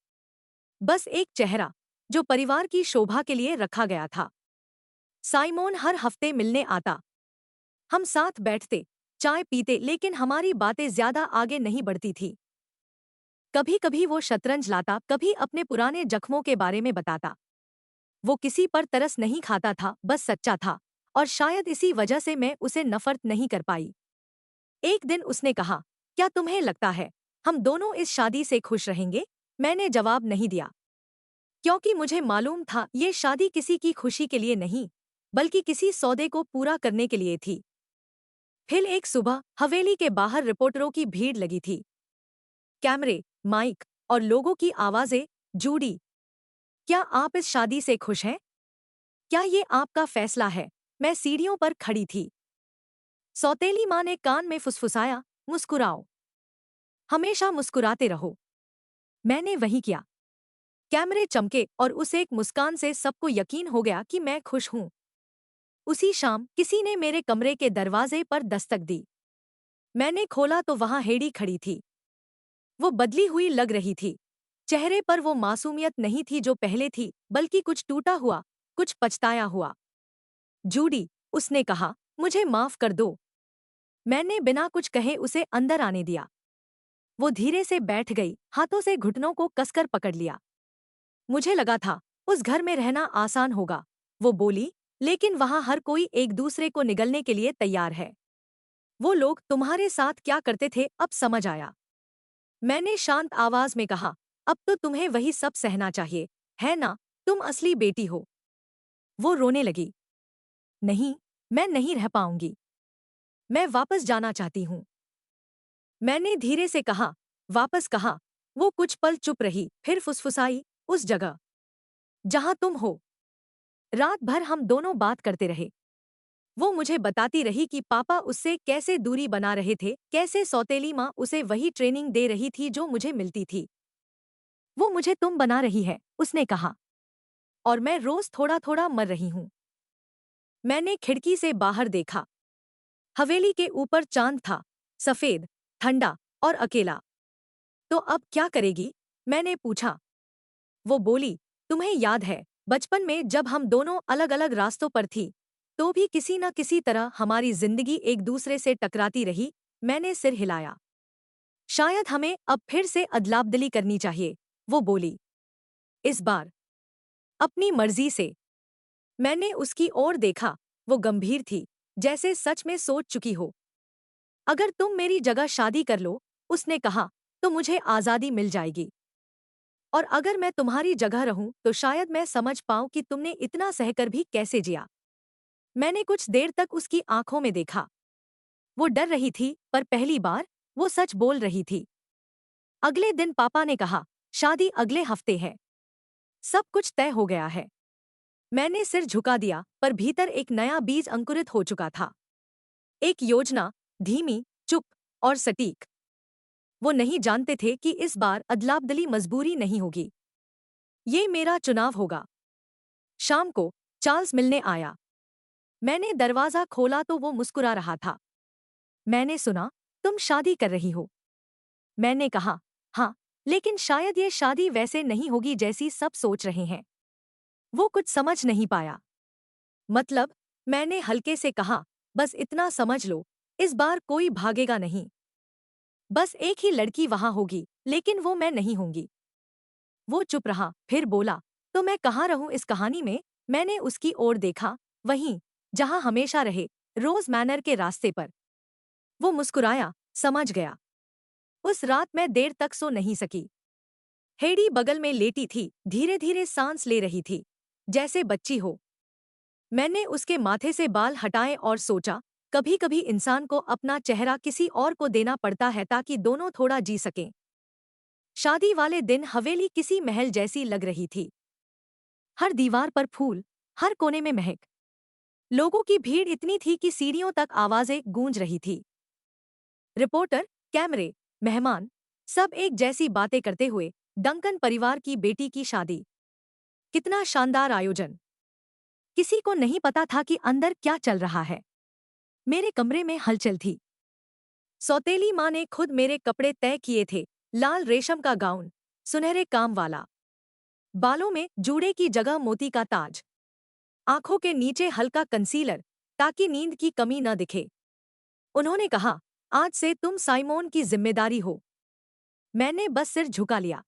बस एक चेहरा, जो परिवार की शोभा के लिए रखा गया था। साइमोन हर हफ्ते मिलने आता। हम साथ बैठते, चाय पीते, लेकिन हमारी बातें ज्यादा आगे नहीं बढ़ती थी। कभी कभी वो शतरंज लाता, कभी अपने पुराने जख्मों के बारे में बताता। वो किसी पर तरस नहीं खाता था, बस सच्चा था, और शायद इसी वजह से मैं उसे नफरत नहीं कर पाई। एक दिन उसने कहा, क्या तुम्हें लगता है हम दोनों इस शादी से खुश रहेंगे? मैंने जवाब नहीं दिया, क्योंकि मुझे मालूम था ये शादी किसी की खुशी के लिए नहीं, बल्कि किसी सौदे को पूरा करने के लिए थी। फिर एक सुबह हवेली के बाहर रिपोर्टरों की भीड़ लगी थी। कैमरे, माइक और लोगों की आवाजें। जूडी, क्या आप इस शादी से खुश हैं? क्या ये आपका फैसला है? मैं सीढ़ियों पर खड़ी थी। सौतेली माँ ने कान में फुसफुसाया, मुस्कुराओ, हमेशा मुस्कुराते रहो। मैंने वही किया। कैमरे चमके और उस एक मुस्कान से सबको यकीन हो गया कि मैं खुश हूं। उसी शाम किसी ने मेरे कमरे के दरवाजे पर दस्तक दी। मैंने खोला तो वहां हेडी खड़ी थी। वो बदली हुई लग रही थी। चेहरे पर वो मासूमियत नहीं थी जो पहले थी, बल्कि कुछ टूटा हुआ, कुछ पछताया हुआ। जूडी, उसने कहा, मुझे माफ कर दो। मैंने बिना कुछ कहे उसे अंदर आने दिया। वो धीरे से बैठ गई, हाथों से घुटनों को कसकर पकड़ लिया। मुझे लगा था उस घर में रहना आसान होगा, वो बोली, लेकिन वहां हर कोई एक दूसरे को निगलने के लिए तैयार है। वो लोग तुम्हारे साथ क्या करते थे अब समझ आया। मैंने शांत आवाज में कहा, अब तो तुम्हें वही सब सहना चाहिए, है ना? तुम असली बेटी हो। वो रोने लगी। नहीं, मैं नहीं रह पाऊंगी। मैं वापस जाना चाहती हूँ। मैंने धीरे से कहा, वापस कहा। वो कुछ पल चुप रही, फिर फुसफुसाई, उस जगह जहां तुम हो। रात भर हम दोनों बात करते रहे। वो मुझे बताती रही कि पापा उससे कैसे दूरी बना रहे थे, कैसे सौतेली माँ उसे वही ट्रेनिंग दे रही थी जो मुझे मिलती थी। वो मुझे तुम बना रही है, उसने कहा, और मैं रोज थोड़ा थोड़ा मर रही हूं। मैंने खिड़की से बाहर देखा। हवेली के ऊपर चांद था, सफेद, ठंडा और अकेला। तो अब क्या करेगी? मैंने पूछा। वो बोली, तुम्हें याद है, बचपन में जब हम दोनों अलग अलग रास्तों पर थी, तो भी किसी न किसी तरह हमारी जिंदगी एक दूसरे से टकराती रही। मैंने सिर हिलाया। शायद हमें अब फिर से अदलाबदली करनी चाहिए, वो बोली। इस बार अपनी मर्जी से। मैंने उसकी ओर देखा, वो गंभीर थी, जैसे सच में सोच चुकी हो। अगर तुम मेरी जगह शादी कर लो, उसने कहा, तो मुझे आज़ादी मिल जाएगी। और अगर मैं तुम्हारी जगह रहूं तो शायद मैं समझ पाऊं कि तुमने इतना सहकर भी कैसे जिया। मैंने कुछ देर तक उसकी आंखों में देखा। वो डर रही थी, पर पहली बार वो सच बोल रही थी। अगले दिन पापा ने कहा, शादी अगले हफ्ते है। सब कुछ तय हो गया है। मैंने सिर झुका दिया, पर भीतर एक नया बीज अंकुरित हो चुका था। एक योजना, धीमी, चुप और सटीक। वो नहीं जानते थे कि इस बार अदलाबदली मजबूरी नहीं होगी। ये मेरा चुनाव होगा। शाम को चार्ल्स मिलने आया। मैंने दरवाजा खोला तो वो मुस्कुरा रहा था। मैंने सुना, तुम शादी कर रही हो। मैंने कहा, हाँ, लेकिन शायद ये शादी वैसे नहीं होगी जैसी सब सोच रहे हैं। वो कुछ समझ नहीं पाया। मतलब? मैंने हल्के से कहा, बस इतना समझ लो, इस बार कोई भागेगा नहीं। बस एक ही लड़की वहां होगी, लेकिन वो मैं नहीं होंगी। वो चुप रहा, फिर बोला, तो मैं कहाँ रहूं इस कहानी में? मैंने उसकी ओर देखा, वहीं जहां हमेशा रहे, रोज मैनर के रास्ते पर। वो मुस्कुराया, समझ गया। उस रात मैं देर तक सो नहीं सकी। हेडी बगल में लेटी थी, धीरे धीरे सांस ले रही थी, जैसे बच्ची हो। मैंने उसके माथे से बाल हटाए और सोचा, कभी कभी इंसान को अपना चेहरा किसी और को देना पड़ता है ताकि दोनों थोड़ा जी सकें। शादी वाले दिन हवेली किसी महल जैसी लग रही थी। हर दीवार पर फूल, हर कोने में महक। लोगों की भीड़ इतनी थी कि सीढ़ियों तक आवाजें गूंज रही थी। रिपोर्टर, कैमरे, मेहमान, सब एक जैसी बातें करते हुए। डंकन परिवार की बेटी की शादी। कितना शानदार आयोजन। किसी को नहीं पता था कि अंदर क्या चल रहा है। मेरे कमरे में हलचल थी। सौतेली माँ ने खुद मेरे कपड़े तय किए थे, लाल रेशम का गाउन, सुनहरे काम वाला, बालों में जूड़े की जगह मोती का ताज, आंखों के नीचे हल्का कंसीलर, ताकि नींद की कमी न दिखे। उन्होंने कहा, आज से तुम साइमोन की जिम्मेदारी हो। मैंने बस सिर झुका लिया।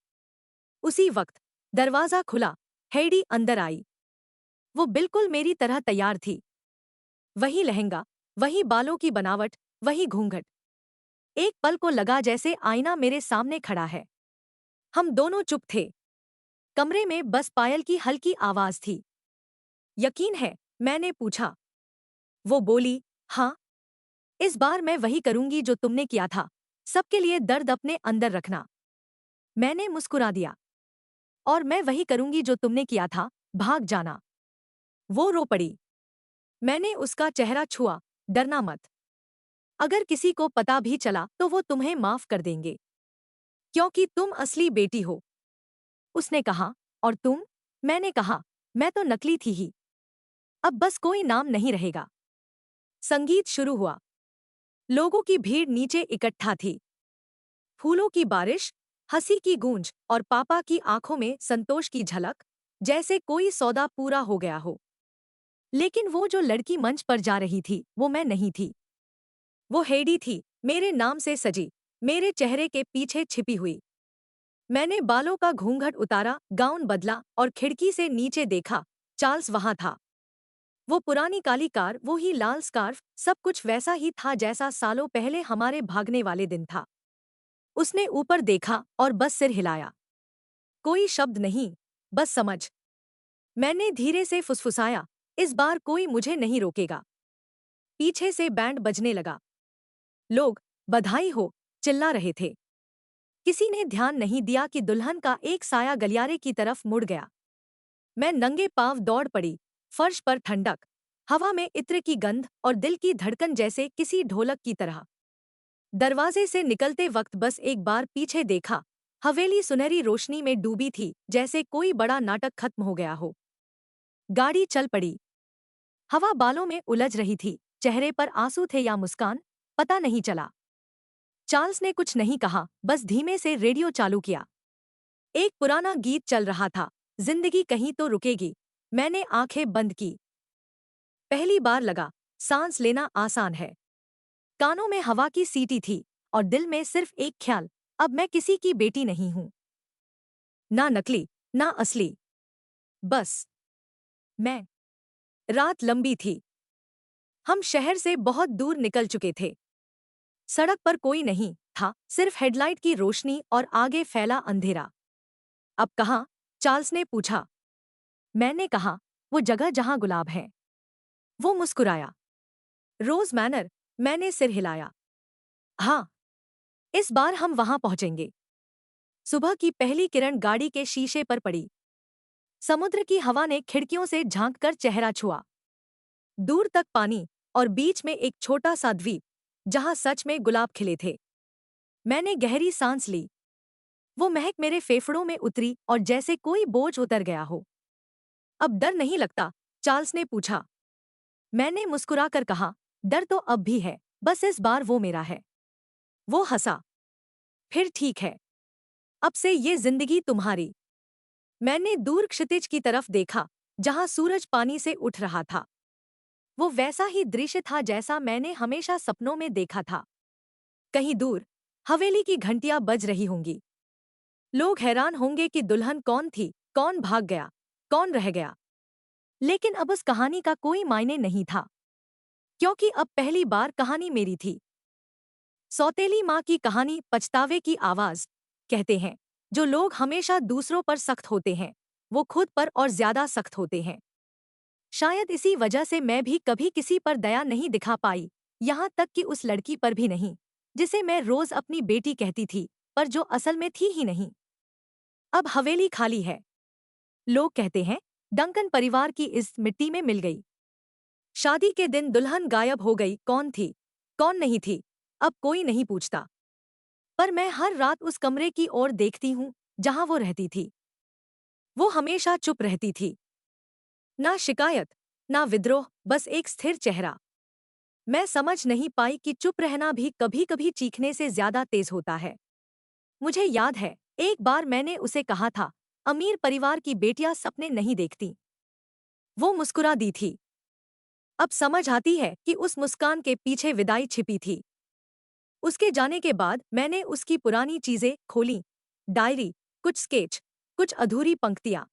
उसी वक्त दरवाजा खुला, हेडी अंदर आई। वो बिल्कुल मेरी तरह तैयार थी। वही लहंगा, वही बालों की बनावट, वही घूंघट। एक पल को लगा जैसे आईना मेरे सामने खड़ा है। हम दोनों चुप थे। कमरे में बस पायल की हल्की आवाज थी। यकीन है? मैंने पूछा। वो बोली, हाँ, इस बार मैं वही करूंगी जो तुमने किया था, सबके लिए दर्द अपने अंदर रखना। मैंने मुस्कुरा दिया। और मैं वही करूंगी जो तुमने किया था, भाग जाना। वो रो पड़ी। मैंने उसका चेहरा छुआ, डरना मत। अगर किसी को पता भी चला तो वो तुम्हें माफ कर देंगे, क्योंकि तुम असली बेटी हो। उसने कहा, और तुम? मैंने कहा, मैं तो नकली थी ही। अब बस कोई नाम नहीं रहेगा। संगीत शुरू हुआ। लोगों की भीड़ नीचे इकट्ठा थी। फूलों की बारिश, हंसी की गूंज और पापा की आंखों में संतोष की झलक, जैसे कोई सौदा पूरा हो गया हो। लेकिन वो जो लड़की मंच पर जा रही थी, वो मैं नहीं थी। वो हेडी थी, मेरे नाम से सजी, मेरे चेहरे के पीछे छिपी हुई। मैंने बालों का घूंघट उतारा, गाउन बदला और खिड़की से नीचे देखा। चार्ल्स वहां था। वो पुरानी काली कार, वो ही लाल स्कार्फ, सब कुछ वैसा ही था जैसा सालों पहले हमारे भागने वाले दिन था। उसने ऊपर देखा और बस सिर हिलाया। कोई शब्द नहीं, बस समझ। मैंने धीरे से फुसफुसाया, इस बार कोई मुझे नहीं रोकेगा। पीछे से बैंड बजने लगा। लोग बधाई हो चिल्ला रहे थे। किसी ने ध्यान नहीं दिया कि दुल्हन का एक साया गलियारे की तरफ मुड़ गया। मैं नंगे पांव दौड़ पड़ी। फर्श पर ठंडक, हवा में इत्र की गंध और दिल की धड़कन जैसे किसी ढोलक की तरह। दरवाजे से निकलते वक्त बस एक बार पीछे देखा। हवेली सुनहरी रोशनी में डूबी थी, जैसे कोई बड़ा नाटक खत्म हो गया हो। गाड़ी चल पड़ी। हवा बालों में उलझ रही थी। चेहरे पर आंसू थे या मुस्कान, पता नहीं चला। चार्ल्स ने कुछ नहीं कहा, बस धीमे से रेडियो चालू किया। एक पुराना गीत चल रहा था, जिंदगी कहीं तो रुकेगी। मैंने आंखें बंद की। पहली बार लगा, सांस लेना आसान है। कानों में हवा की सीटी थी और दिल में सिर्फ एक ख्याल, अब मैं किसी की बेटी नहीं हूं। ना नकली, ना असली, बस मैं। रात लंबी थी। हम शहर से बहुत दूर निकल चुके थे। सड़क पर कोई नहीं था, सिर्फ हेडलाइट की रोशनी और आगे फैला अंधेरा। अब कहाँ? चार्ल्स ने पूछा। मैंने कहा, वो जगह जहाँ गुलाब है। वो मुस्कुराया। रोज मैनर। मैंने सिर हिलाया। हाँ, इस बार हम वहां पहुंचेंगे। सुबह की पहली किरण गाड़ी के शीशे पर पड़ी। समुद्र की हवा ने खिड़कियों से झांककर चेहरा छुआ। दूर तक पानी और बीच में एक छोटा सा द्वीप जहां सच में गुलाब खिले थे। मैंने गहरी सांस ली। वो महक मेरे फेफड़ों में उतरी और जैसे कोई बोझ उतर गया हो। अब डर नहीं लगता? चार्ल्स ने पूछा। मैंने मुस्कुराकर कहा, डर तो अब भी है, बस इस बार वो मेरा है। वो हंसा। फिर ठीक है, अब से ये जिंदगी तुम्हारी। मैंने दूर क्षितिज की तरफ देखा, जहां सूरज पानी से उठ रहा था। वो वैसा ही दृश्य था जैसा मैंने हमेशा सपनों में देखा था। कहीं दूर हवेली की घंटियां बज रही होंगी। लोग हैरान होंगे कि दुल्हन कौन थी, कौन भाग गया, कौन रह गया। लेकिन अब उस कहानी का कोई मायने नहीं था, क्योंकि अब पहली बार कहानी मेरी थी। सौतेली माँ की कहानी, पछतावे की आवाज। कहते हैं, जो लोग हमेशा दूसरों पर सख्त होते हैं, वो खुद पर और ज्यादा सख्त होते हैं। शायद इसी वजह से मैं भी कभी किसी पर दया नहीं दिखा पाई, यहाँ तक कि उस लड़की पर भी नहीं, जिसे मैं रोज अपनी बेटी कहती थी, पर जो असल में थी ही नहीं। अब हवेली खाली है। लोग कहते हैं, डंकन परिवार की इस मिट्टी में मिल गई। शादी के दिन दुल्हन गायब हो गई। कौन थी, कौन नहीं थी, अब कोई नहीं पूछता। पर मैं हर रात उस कमरे की ओर देखती हूँ जहां वो रहती थी। वो हमेशा चुप रहती थी। ना शिकायत, ना विद्रोह, बस एक स्थिर चेहरा। मैं समझ नहीं पाई कि चुप रहना भी कभी कभी चीखने से ज्यादा तेज होता है। मुझे याद है, एक बार मैंने उसे कहा था, अमीर परिवार की बेटियां सपने नहीं देखती। वो मुस्कुरा दी थी। अब समझ आती है कि उस मुस्कान के पीछे विदाई छिपी थी। उसके जाने के बाद मैंने उसकी पुरानी चीजें खोली। डायरी, कुछ स्केच, कुछ अधूरी पंक्तियां।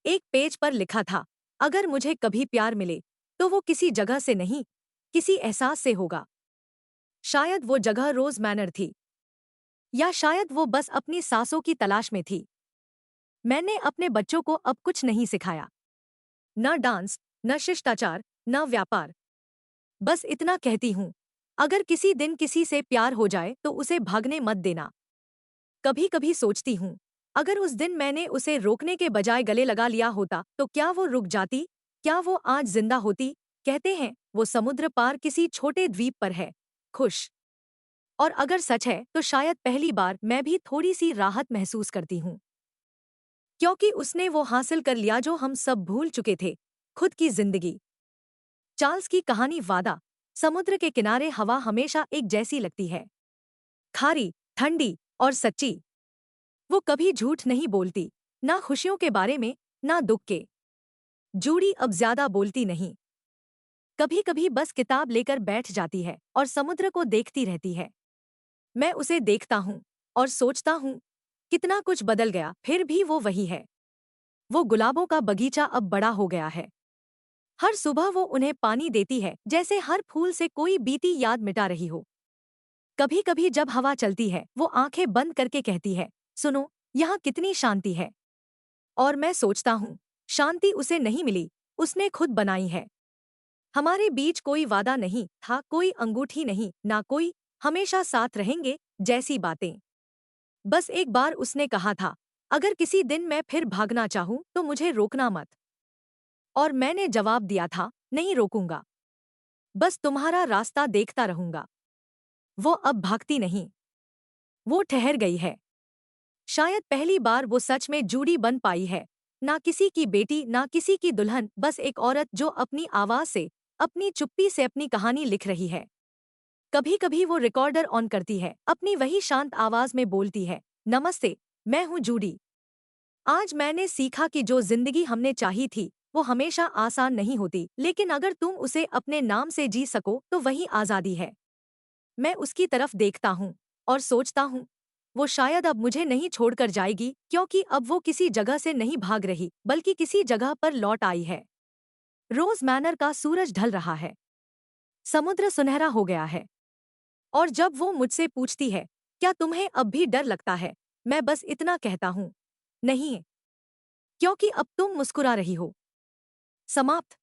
एक पेज पर लिखा था, अगर मुझे कभी प्यार मिले तो वो किसी जगह से नहीं, किसी एहसास से होगा। शायद वो जगह रोज मैनर थी, या शायद वो बस अपनी सांसों की तलाश में थी। मैंने अपने बच्चों को अब कुछ नहीं सिखाया, न डांस, न शिष्टाचार, न व्यापार। बस इतना कहती हूँ, अगर किसी दिन किसी से प्यार हो जाए तो उसे भागने मत देना। कभी कभी सोचती हूँ, अगर उस दिन मैंने उसे रोकने के बजाय गले लगा लिया होता तो क्या वो रुक जाती, क्या वो आज जिंदा होती? कहते हैं, वो समुद्र पार किसी छोटे द्वीप पर है, खुश। और अगर सच है तो शायद पहली बार मैं भी थोड़ी सी राहत महसूस करती हूँ, क्योंकि उसने वो हासिल कर लिया जो हम सब भूल चुके थे, खुद की जिंदगी। चार्ल्स की कहानी, वादा। समुद्र के किनारे हवा हमेशा एक जैसी लगती है, खारी, ठंडी और सच्ची। वो कभी झूठ नहीं बोलती, ना खुशियों के बारे में, ना दुख के। जूड़ी अब ज्यादा बोलती नहीं। कभी कभी बस किताब लेकर बैठ जाती है और समुद्र को देखती रहती है। मैं उसे देखता हूँ और सोचता हूँ, कितना कुछ बदल गया, फिर भी वो वही है। वो गुलाबों का बगीचा अब बड़ा हो गया है। हर सुबह वो उन्हें पानी देती है, जैसे हर फूल से कोई बीती याद मिटा रही हो। कभी कभी जब हवा चलती है, वो आंखें बंद करके कहती है, सुनो, यहाँ कितनी शांति है। और मैं सोचता हूँ, शांति उसे नहीं मिली, उसने खुद बनाई है। हमारे बीच कोई वादा नहीं था, कोई अंगूठी नहीं, ना कोई हमेशा साथ रहेंगे जैसी बातें। बस एक बार उसने कहा था, अगर किसी दिन मैं फिर भागना चाहूं तो मुझे रोकना मत। और मैंने जवाब दिया था, नहीं रोकूंगा, बस तुम्हारा रास्ता देखता रहूंगा। वो अब भागती नहीं, वो ठहर गई है। शायद पहली बार वो सच में जूड़ी बन पाई है। ना किसी की बेटी, ना किसी की दुल्हन, बस एक औरत जो अपनी आवाज से, अपनी चुप्पी से अपनी कहानी लिख रही है। कभी कभी वो रिकॉर्डर ऑन करती है, अपनी वही शांत आवाज में बोलती है, नमस्ते, मैं हूँ जूडी। आज मैंने सीखा कि जो जिंदगी हमने चाही थी वो हमेशा आसान नहीं होती, लेकिन अगर तुम उसे अपने नाम से जी सको तो वही आजादी है। मैं उसकी तरफ देखता हूँ और सोचता हूँ, वो शायद अब मुझे नहीं छोड़कर जाएगी, क्योंकि अब वो किसी जगह से नहीं भाग रही, बल्कि किसी जगह पर लौट आई है। रोज मैनर का सूरज ढल रहा है। समुद्र सुनहरा हो गया है। और जब वो मुझसे पूछती है, क्या तुम्हें अब भी डर लगता है, मैं बस इतना कहता हूं, नहीं, क्योंकि अब तुम मुस्कुरा रही हो। समाप्त।